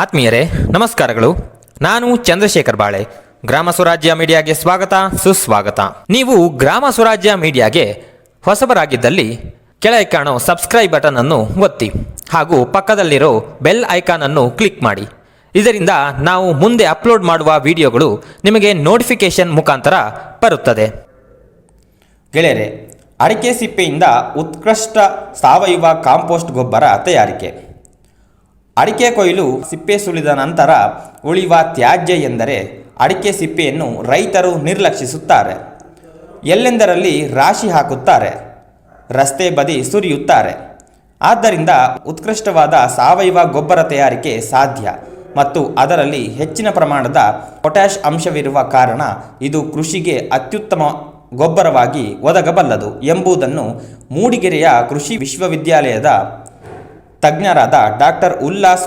ಆತ್ಮೀಯರೇ ನಮಸ್ಕಾರಗಳು. ನಾನು ಚಂದ್ರಶೇಖರ್ ಬಾಳೆ. ಗ್ರಾಮ ಸ್ವರಾಜ್ಯ ಮೀಡಿಯಾಗೆ ಸ್ವಾಗತ ಸುಸ್ವಾಗತ. ನೀವು ಗ್ರಾಮ ಸ್ವರಾಜ್ಯ ಮೀಡಿಯಾಗೆ ಹೊಸಬರಾಗಿದ್ದಲ್ಲಿ ಕೆಳಗೆ ಕಾಣೋ ಸಬ್ಸ್ಕ್ರೈಬ್ ಬಟನ್ ಅನ್ನು ಒತ್ತಿ ಹಾಗೂ ಪಕ್ಕದಲ್ಲಿರೋ ಬೆಲ್ ಐಕಾನ್ ಅನ್ನು ಕ್ಲಿಕ್ ಮಾಡಿ. ಇದರಿಂದ ನಾವು ಮುಂದೆ ಅಪ್ಲೋಡ್ ಮಾಡುವ ವಿಡಿಯೋಗಳು ನಿಮಗೆ ನೋಟಿಫಿಕೇಶನ್ ಮುಖಾಂತರ ಬರುತ್ತದೆ. ಗೆಳೆಯರೆ, ಅಡಿಕೆ ಸಿಪ್ಪೆಯಿಂದ ಉತ್ಕೃಷ್ಟ ಸಾವಯವ ಕಾಂಪೋಸ್ಟ್ ಗೊಬ್ಬರ ತಯಾರಿಕೆ. ಅಡಿಕೆ ಕೊಯ್ಲು ಸಿಪ್ಪೆ ಸುಲಿದ ನಂತರ ಉಳಿಯುವ ತ್ಯಾಜ್ಯ ಎಂದರೆ ಅಡಿಕೆ ಸಿಪ್ಪೆಯನ್ನು ರೈತರು ನಿರ್ಲಕ್ಷಿಸುತ್ತಾರೆ. ಎಲ್ಲೆಂದರಲ್ಲಿ ರಾಶಿ ಹಾಕುತ್ತಾರೆ, ರಸ್ತೆ ಬದಿ ಸುರಿಯುತ್ತಾರೆ. ಆದ್ದರಿಂದ ಉತ್ಕೃಷ್ಟವಾದ ಸಾವಯವ ಗೊಬ್ಬರ ತಯಾರಿಕೆ ಸಾಧ್ಯ ಮತ್ತು ಅದರಲ್ಲಿ ಹೆಚ್ಚಿನ ಪ್ರಮಾಣದ ಪೊಟ್ಯಾಷ್ ಅಂಶವಿರುವ ಕಾರಣ ಇದು ಕೃಷಿಗೆ ಅತ್ಯುತ್ತಮ ಗೊಬ್ಬರವಾಗಿ ಒದಗಬಲ್ಲದು ಎಂಬುದನ್ನು ಮೂಡಿಗೆರೆಯ ಕೃಷಿ ವಿಶ್ವವಿದ್ಯಾಲಯದ ತಜ್ಞರಾದ ಡಾಕ್ಟರ್ ಉಲ್ಲಾಸ್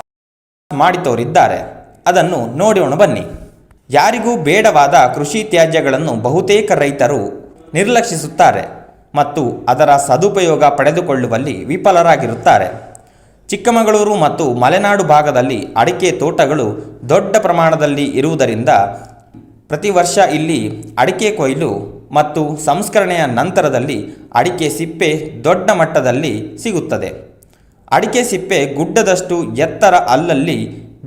ಮಾಡಿ ತೋರಿದ್ದಾರೆ. ಅದನ್ನು ನೋಡೋಣ ಬನ್ನಿ. ಯಾರಿಗೂ ಬೇಡವಾದ ಕೃಷಿ ತ್ಯಾಜ್ಯಗಳನ್ನು ಬಹುತೇಕ ರೈತರು ನಿರ್ಲಕ್ಷಿಸುತ್ತಾರೆ ಮತ್ತು ಅದರ ಸದುಪಯೋಗ ಪಡೆದುಕೊಳ್ಳುವಲ್ಲಿ ವಿಫಲರಾಗಿರುತ್ತಾರೆ. ಚಿಕ್ಕಮಗಳೂರು ಮತ್ತು ಮಲೆನಾಡು ಭಾಗದಲ್ಲಿ ಅಡಿಕೆ ತೋಟಗಳು ದೊಡ್ಡ ಪ್ರಮಾಣದಲ್ಲಿ ಇರುವುದರಿಂದ ಪ್ರತಿ ವರ್ಷ ಇಲ್ಲಿ ಅಡಿಕೆ ಕೊಯ್ಲು ಮತ್ತು ಸಂಸ್ಕರಣೆಯ ನಂತರದಲ್ಲಿ ಅಡಿಕೆ ಸಿಪ್ಪೆ ದೊಡ್ಡ ಮಟ್ಟದಲ್ಲಿ ಸಿಗುತ್ತದೆ. ಅಡಿಕೆ ಸಿಪ್ಪೆ ಗುಡ್ಡದಷ್ಟು ಎತ್ತರ ಅಲ್ಲಲ್ಲಿ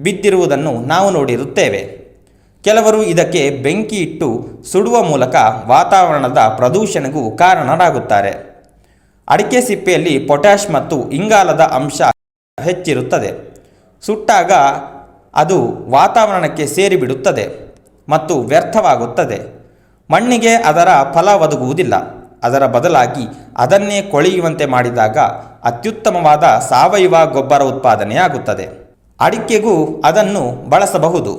ಬಿದ್ದಿರುವುದನ್ನು ನಾವು ನೋಡಿರುತ್ತೇವೆ. ಕೆಲವರು ಇದಕ್ಕೆ ಬೆಂಕಿ ಇಟ್ಟು ಸುಡುವ ಮೂಲಕ ವಾತಾವರಣದ ಪ್ರದೂಷಣೆಗೂ ಕಾರಣರಾಗುತ್ತಾರೆ. ಅಡಿಕೆ ಸಿಪ್ಪೆಯಲ್ಲಿ ಪೊಟ್ಯಾಷ್ ಮತ್ತು ಇಂಗಾಲದ ಅಂಶ ಹೆಚ್ಚಿರುತ್ತದೆ. ಸುಟ್ಟಾಗ ಅದು ವಾತಾವರಣಕ್ಕೆ ಸೇರಿಬಿಡುತ್ತದೆ ಮತ್ತು ವ್ಯರ್ಥವಾಗುತ್ತದೆ. ಮಣ್ಣಿಗೆ ಅದರ ಫಲ ಒದಗುವುದಿಲ್ಲ. ಅದರ ಬದಲಾಗಿ ಅದನ್ನೇ ಕೊಳೆಯುವಂತೆ ಮಾಡಿದಾಗ ಅತ್ಯುತ್ತಮವಾದ ಸಾವಯವ ಗೊಬ್ಬರ ಉತ್ಪಾದನೆಯಾಗುತ್ತದೆ. ಅಡಿಕೆಗೂ ಅದನ್ನು ಬಳಸಬಹುದು.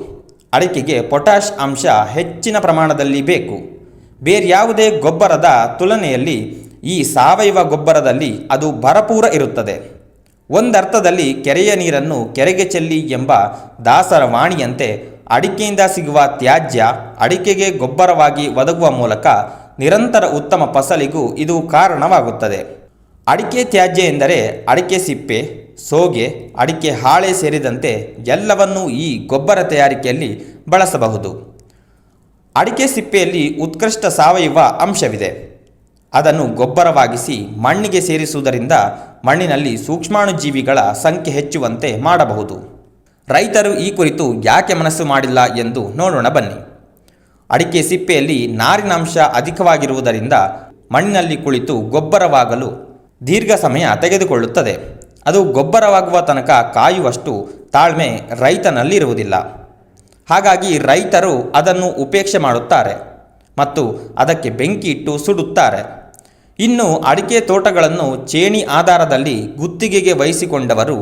ಅಡಿಕೆಗೆ ಪೊಟ್ಯಾಷ್ ಅಂಶ ಹೆಚ್ಚಿನ ಪ್ರಮಾಣದಲ್ಲಿ ಬೇಕು. ಬೇರ್ಯಾವುದೇ ಗೊಬ್ಬರದ ತುಲನೆಯಲ್ಲಿ ಈ ಸಾವಯವ ಗೊಬ್ಬರದಲ್ಲಿ ಅದು ಭರಪೂರ ಇರುತ್ತದೆ. ಒಂದರ್ಥದಲ್ಲಿ ಕೆರೆಯ ನೀರನ್ನು ಕೆರೆಗೆ ಚೆಲ್ಲಿ ಎಂಬ ದಾಸರ ವಾಣಿಯಂತೆ ಅಡಿಕೆಯಿಂದ ಸಿಗುವ ತ್ಯಾಜ್ಯ ಅಡಿಕೆಗೆ ಗೊಬ್ಬರವಾಗಿ ಒದಗುವ ಮೂಲಕ ನಿರಂತರ ಉತ್ತಮ ಫಸಲಿಗೂ ಇದು ಕಾರಣವಾಗುತ್ತದೆ. ಅಡಿಕೆ ತ್ಯಾಜ್ಯ ಎಂದರೆ ಅಡಿಕೆ ಸಿಪ್ಪೆ, ಸೋಗೆ, ಅಡಿಕೆ ಹಾಳೆ ಸೇರಿದಂತೆ ಎಲ್ಲವನ್ನೂ ಈ ಗೊಬ್ಬರ ತಯಾರಿಕೆಯಲ್ಲಿ ಬಳಸಬಹುದು. ಅಡಿಕೆ ಸಿಪ್ಪೆಯಲ್ಲಿ ಉತ್ಕೃಷ್ಟ ಸಾವಯವ ಅಂಶವಿದೆ. ಅದನ್ನು ಗೊಬ್ಬರವಾಗಿಸಿ ಮಣ್ಣಿಗೆ ಸೇರಿಸುವುದರಿಂದ ಮಣ್ಣಿನಲ್ಲಿ ಸೂಕ್ಷ್ಮಾಣುಜೀವಿಗಳ ಸಂಖ್ಯೆ ಹೆಚ್ಚುವಂತೆ ಮಾಡಬಹುದು. ರೈತರು ಈ ಕುರಿತು ಯಾಕೆ ಮನಸ್ಸು ಮಾಡಿಲ್ಲ ಎಂದು ನೋಡೋಣ ಬನ್ನಿ. ಅಡಿಕೆ ಸಿಪ್ಪೆಯಲ್ಲಿ ನಾರಿನಾಂಶ ಅಧಿಕವಾಗಿರುವುದರಿಂದ ಮಣ್ಣಿನಲ್ಲಿ ಕುಳಿತು ಗೊಬ್ಬರವಾಗಲು ದೀರ್ಘ ಸಮಯ ತೆಗೆದುಕೊಳ್ಳುತ್ತದೆ. ಅದು ಗೊಬ್ಬರವಾಗುವ ತನಕ ಕಾಯುವಷ್ಟು ತಾಳ್ಮೆ ರೈತನಲ್ಲಿರುವುದಿಲ್ಲ. ಹಾಗಾಗಿ ರೈತರು ಅದನ್ನು ಉಪೇಕ್ಷೆ ಮಾಡುತ್ತಾರೆ ಮತ್ತು ಅದಕ್ಕೆ ಬೆಂಕಿ ಇಟ್ಟು ಸುಡುತ್ತಾರೆ. ಇನ್ನು ಅಡಿಕೆ ತೋಟಗಳನ್ನು ಚೇಣಿ ಆಧಾರದಲ್ಲಿ ಗುತ್ತಿಗೆಗೆ ವಹಿಸಿಕೊಂಡವರು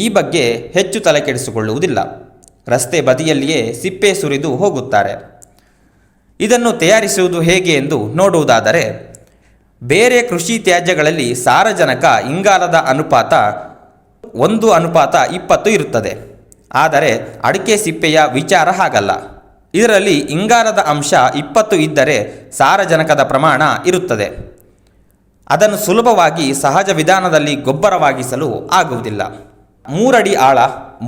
ಈ ಬಗ್ಗೆ ಹೆಚ್ಚು ತಲೆಕೆಡಿಸಿಕೊಳ್ಳುವುದಿಲ್ಲ. ರಸ್ತೆ ಬದಿಯಲ್ಲಿಯೇ ಸಿಪ್ಪೆ ಸುರಿದು ಹೋಗುತ್ತಾರೆ. ಇದನ್ನು ತಯಾರಿಸುವುದು ಹೇಗೆ ಎಂದು ನೋಡುವುದಾದರೆ, ಬೇರೆ ಕೃಷಿ ತ್ಯಾಜ್ಯಗಳಲ್ಲಿ ಸಾರಜನಕ ಇಂಗಾಲದ ಅನುಪಾತ 1:20 ಇರುತ್ತದೆ. ಆದರೆ ಅಡಿಕೆ ಸಿಪ್ಪೆಯ ವಿಚಾರ ಹಾಗಲ್ಲ. ಇದರಲ್ಲಿ ಇಂಗಾಲದ ಅಂಶ 20 ಇದ್ದರೆ ಸಾರಜನಕದ ಪ್ರಮಾಣ ಇರುತ್ತದೆ. ಅದನ್ನು ಸುಲಭವಾಗಿ ಸಹಜ ವಿಧಾನದಲ್ಲಿ ಗೊಬ್ಬರವಾಗಿಸಲು ಆಗುವುದಿಲ್ಲ. 3 ಅಡಿ ಆಳ,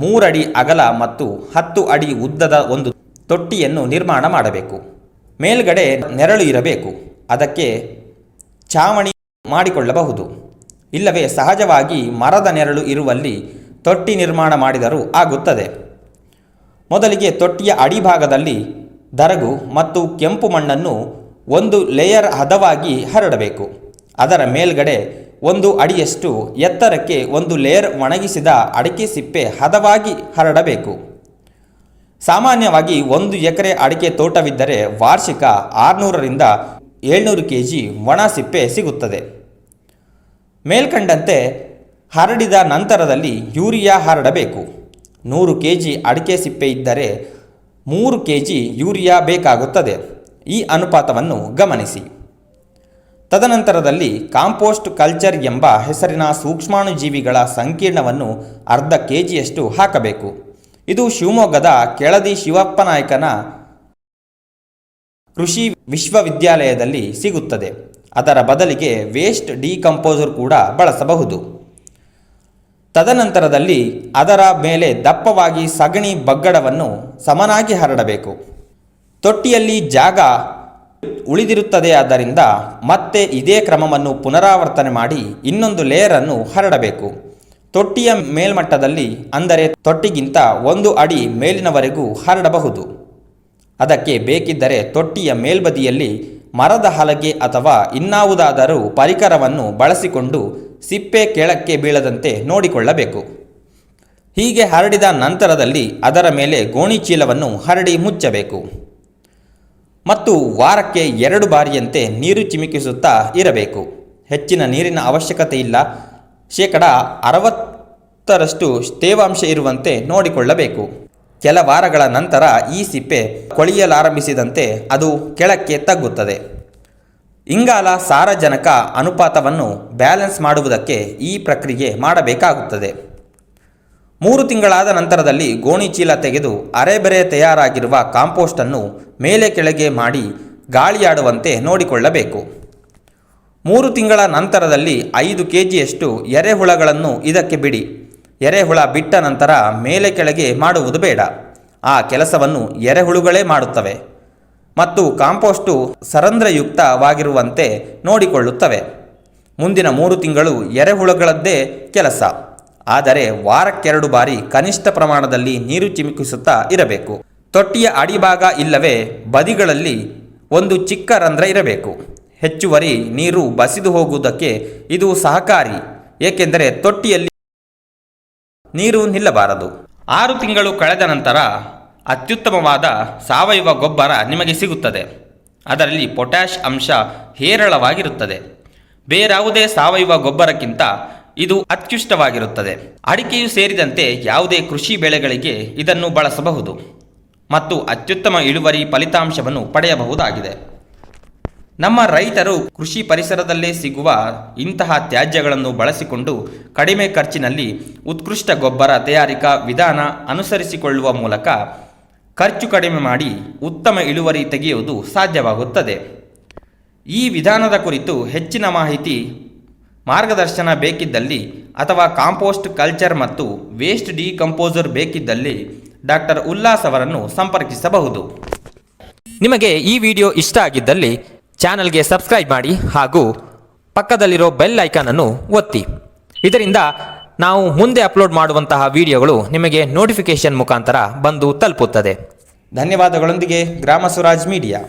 3 ಅಡಿ ಅಗಲ ಮತ್ತು 10 ಅಡಿ ಉದ್ದದ ಒಂದು ತೊಟ್ಟಿಯನ್ನು ನಿರ್ಮಾಣ ಮಾಡಬೇಕು. ಮೇಲ್ಗಡೆ ನೆರಳು ಇರಬೇಕು. ಅದಕ್ಕೆ ಛಾವಣಿ ಮಾಡಿಕೊಳ್ಳಬಹುದು. ಇಲ್ಲವೇ ಸಹಜವಾಗಿ ಮರದ ನೆರಳು ಇರುವಲ್ಲಿ ತೊಟ್ಟಿ ನಿರ್ಮಾಣ ಮಾಡಿದರೂ ಆಗುತ್ತದೆ. ಮೊದಲಿಗೆ ತೊಟ್ಟಿಯ ಅಡಿಭಾಗದಲ್ಲಿ ದರಗು ಮತ್ತು ಕೆಂಪು ಮಣ್ಣನ್ನು ಒಂದು ಲೇಯರ್ ಹದವಾಗಿ ಹರಡಬೇಕು. ಅದರ ಮೇಲ್ಗಡೆ 1 ಅಡಿಯಷ್ಟು ಎತ್ತರಕ್ಕೆ ಒಂದು ಲೇಯರ್ ಒಣಗಿಸಿದ ಅಡಿಕೆ ಸಿಪ್ಪೆ ಹದವಾಗಿ ಹರಡಬೇಕು. ಸಾಮಾನ್ಯವಾಗಿ 1 ಎಕರೆ ಅಡಿಕೆ ತೋಟವಿದ್ದರೆ ವಾರ್ಷಿಕ 600ರಿಂದ 700 kg ಒಣ ಸಿಪ್ಪೆ ಸಿಗುತ್ತದೆ. ಮೇಲ್ಕಂಡಂತೆ ಹರಡಿದ ನಂತರದಲ್ಲಿ ಯೂರಿಯಾ ಹರಡಬೇಕು. 100 kg ಅಡಿಕೆ ಸಿಪ್ಪೆ ಇದ್ದರೆ 3 kg ಯೂರಿಯಾ ಬೇಕಾಗುತ್ತದೆ. ಈ ಅನುಪಾತವನ್ನು ಗಮನಿಸಿ. ತದನಂತರದಲ್ಲಿ ಕಾಂಪೋಸ್ಟ್ ಕಲ್ಚರ್ ಎಂಬ ಹೆಸರಿನ ಸೂಕ್ಷ್ಮಾಣುಜೀವಿಗಳ ಸಂಕೀರ್ಣವನ್ನು ಅರ್ಧ kgಯಷ್ಟು ಹಾಕಬೇಕು. ಇದು ಶಿವಮೊಗ್ಗದ ಕೆಳದಿ ಶಿವಪ್ಪನಾಯಕನ ಕೃಷಿ ವಿಶ್ವವಿದ್ಯಾಲಯದಲ್ಲಿ ಸಿಗುತ್ತದೆ. ಅದರ ಬದಲಿಗೆ ವೇಸ್ಟ್ ಡಿಕಂಪೋಸರ್ ಕೂಡ ಬಳಸಬಹುದು. ತದನಂತರದಲ್ಲಿ ಅದರ ಮೇಲೆ ದಪ್ಪವಾಗಿ ಸಗಣಿ ಬಗ್ಗಡವನ್ನು ಸಮನಾಗಿ ಹರಡಬೇಕು. ತೊಟ್ಟಿಯಲ್ಲಿ ಜಾಗ ಉಳಿದಿರುತ್ತದೆ, ಆದ್ದರಿಂದ ಮತ್ತೆ ಇದೇ ಕ್ರಮವನ್ನು ಪುನರಾವರ್ತನೆ ಮಾಡಿ ಇನ್ನೊಂದು ಲೇಯರನ್ನು ಹರಡಬೇಕು. ತೊಟ್ಟಿಯ ಮೇಲ್ಮಟ್ಟದಲ್ಲಿ, ಅಂದರೆ ತೊಟ್ಟಿಗಿಂತ 1 ಅಡಿ ಮೇಲಿನವರೆಗೂ ಹರಡಬಹುದು. ಅದಕ್ಕೆ ಬೇಕಿದ್ದರೆ ತೊಟ್ಟಿಯ ಮೇಲ್ಬದಿಯಲ್ಲಿ ಮರದ ಹಲಗೆ ಅಥವಾ ಇನ್ನಾವುದಾದರೂ ಪರಿಕರವನ್ನು ಬಳಸಿಕೊಂಡು ಸಿಪ್ಪೆ ಕೆಳಕ್ಕೆ ಬೀಳದಂತೆ ನೋಡಿಕೊಳ್ಳಬೇಕು. ಹೀಗೆ ಹರಡಿದ ನಂತರದಲ್ಲಿ ಅದರ ಮೇಲೆ ಗೋಣಿ ಚೀಲವನ್ನು ಹರಡಿ ಮುಚ್ಚಬೇಕು ಮತ್ತು ವಾರಕ್ಕೆ 2 ಬಾರಿಯಂತೆ ನೀರು ಚಿಮುಕಿಸುತ್ತಾ ಇರಬೇಕು. ಹೆಚ್ಚಿನ ನೀರಿನ ಅವಶ್ಯಕತೆ ಇಲ್ಲ. 60% ತೇವಾಂಶ ಇರುವಂತೆ ನೋಡಿಕೊಳ್ಳಬೇಕು. ಕೆಲ ವಾರಗಳ ನಂತರ ಈ ಸಿಪ್ಪೆ ಕೊಳೆಯಲಾರಂಭಿಸಿದಂತೆ ಅದು ಕೆಳಕ್ಕೆ ತಗ್ಗುತ್ತದೆ. ಇಂಗಾಲ ಸಾರಜನಕ ಅನುಪಾತವನ್ನು ಬ್ಯಾಲೆನ್ಸ್ ಮಾಡುವುದಕ್ಕೆ ಈ ಪ್ರಕ್ರಿಯೆ ಮಾಡಬೇಕಾಗುತ್ತದೆ. 3 ತಿಂಗಳಾದ ನಂತರದಲ್ಲಿ ಗೋಣಿ ಚೀಲ ತೆಗೆದು ಅರೆಬೆರೆ ತಯಾರಾಗಿರುವ ಕಾಂಪೋಸ್ಟನ್ನು ಮೇಲೆ ಕೆಳಗೆ ಮಾಡಿ ಗಾಳಿಯಾಡುವಂತೆ ನೋಡಿಕೊಳ್ಳಬೇಕು. 3 ತಿಂಗಳ ನಂತರದಲ್ಲಿ 5 kgಯಷ್ಟು ಎರೆಹುಳಗಳನ್ನು ಇದಕ್ಕೆ ಬಿಡಿ. ಎರೆಹುಳ ಬಿಟ್ಟ ನಂತರ ಮೇಲೆ ಕೆಳಗೆ ಮಾಡುವುದು ಬೇಡ. ಆ ಕೆಲಸವನ್ನು ಎರೆಹುಳುಗಳೇ ಮಾಡುತ್ತವೆ ಮತ್ತು ಕಾಂಪೋಸ್ಟು ಸರಂಧ್ರಯುಕ್ತವಾಗಿರುವಂತೆ ನೋಡಿಕೊಳ್ಳುತ್ತವೆ. ಮುಂದಿನ 3 ತಿಂಗಳು ಎರೆಹುಳುಗಳದ್ದೇ ಕೆಲಸ. ಆದರೆ ವಾರಕ್ಕೆ 2 ಬಾರಿ ಕನಿಷ್ಠ ಪ್ರಮಾಣದಲ್ಲಿ ನೀರು ಚಿಮುಕಿಸುತ್ತಾ ಇರಬೇಕು. ತೊಟ್ಟಿಯ ಅಡಿಭಾಗ ಇಲ್ಲವೇ ಬದಿಗಳಲ್ಲಿ ಒಂದು ಚಿಕ್ಕ ರಂಧ್ರ ಇರಬೇಕು. ಹೆಚ್ಚುವರಿ ನೀರು ಬಸಿದು ಹೋಗುವುದಕ್ಕೆ ಇದು ಸಹಕಾರಿ, ಏಕೆಂದರೆ ತೊಟ್ಟಿಯಲ್ಲಿ ನೀರು ನಿಲ್ಲಬಾರದು. 6 ತಿಂಗಳು ಕಳೆದ ನಂತರ ಅತ್ಯುತ್ತಮವಾದ ಸಾವಯವ ಗೊಬ್ಬರ ನಿಮಗೆ ಸಿಗುತ್ತದೆ. ಅದರಲ್ಲಿ ಪೊಟ್ಯಾಷ್ ಅಂಶ ಹೇರಳವಾಗಿರುತ್ತದೆ. ಬೇರಾವುದೇ ಸಾವಯವ ಗೊಬ್ಬರಕ್ಕಿಂತ ಇದು ಅತ್ಯುಷ್ಟವಾಗಿರುತ್ತದೆ. ಅಡಿಕೆಯು ಸೇರಿದಂತೆ ಯಾವುದೇ ಕೃಷಿ ಬೆಳೆಗಳಿಗೆ ಇದನ್ನು ಬಳಸಬಹುದು ಮತ್ತು ಅತ್ಯುತ್ತಮ ಇಳುವರಿ ಫಲಿತಾಂಶವನ್ನು ಪಡೆಯಬಹುದಾಗಿದೆ. ನಮ್ಮ ರೈತರು ಕೃಷಿ ಪರಿಸರದಲ್ಲೇ ಸಿಗುವ ಇಂತಹ ತ್ಯಾಜ್ಯಗಳನ್ನು ಬಳಸಿಕೊಂಡು ಕಡಿಮೆ ಖರ್ಚಿನಲ್ಲಿ ಉತ್ಕೃಷ್ಟ ಗೊಬ್ಬರ ತಯಾರಿಕಾ ವಿಧಾನ ಅನುಸರಿಸಿಕೊಳ್ಳುವ ಮೂಲಕ ಖರ್ಚು ಕಡಿಮೆ ಮಾಡಿ ಉತ್ತಮ ಇಳುವರಿ ತೆಗೆಯುವುದು ಸಾಧ್ಯವಾಗುತ್ತದೆ. ಈ ವಿಧಾನದ ಕುರಿತು ಹೆಚ್ಚಿನ ಮಾಹಿತಿ, ಮಾರ್ಗದರ್ಶನ ಬೇಕಿದ್ದಲ್ಲಿ ಅಥವಾ ಕಾಂಪೋಸ್ಟ್ ಕಲ್ಚರ್ ಮತ್ತು ವೇಸ್ಟ್ ಡಿಕಂಪೋಸರ್ ಬೇಕಿದ್ದಲ್ಲಿ ಡಾಕ್ಟರ್ ಉಲ್ಲಾಸ್ ಅವರನ್ನು ಸಂಪರ್ಕಿಸಬಹುದು. ನಿಮಗೆ ಈ ವಿಡಿಯೋ ಇಷ್ಟ ಆಗಿದ್ದಲ್ಲಿ ಚಾನಲ್ಗೆ ಸಬ್ಸ್ಕ್ರೈಬ್ ಮಾಡಿ ಹಾಗೂ ಪಕ್ಕದಲ್ಲಿರೋ ಬೆಲ್ ಐಕಾನ್ ಅನ್ನು ಒತ್ತಿ. ಇದರಿಂದ ನಾವು ಮುಂದೆ ಅಪ್ಲೋಡ್ ಮಾಡುವಂತಹ ವಿಡಿಯೋಗಳು ನಿಮಗೆ ನೋಟಿಫಿಕೇಶನ್ ಮುಖಾಂತರ ಬಂದು ತಲುಪುತ್ತದೆ. ಧನ್ಯವಾದಗಳೊಂದಿಗೆ ಗ್ರಾಮ ಸ್ವರಾಜ್ ಮೀಡಿಯಾ.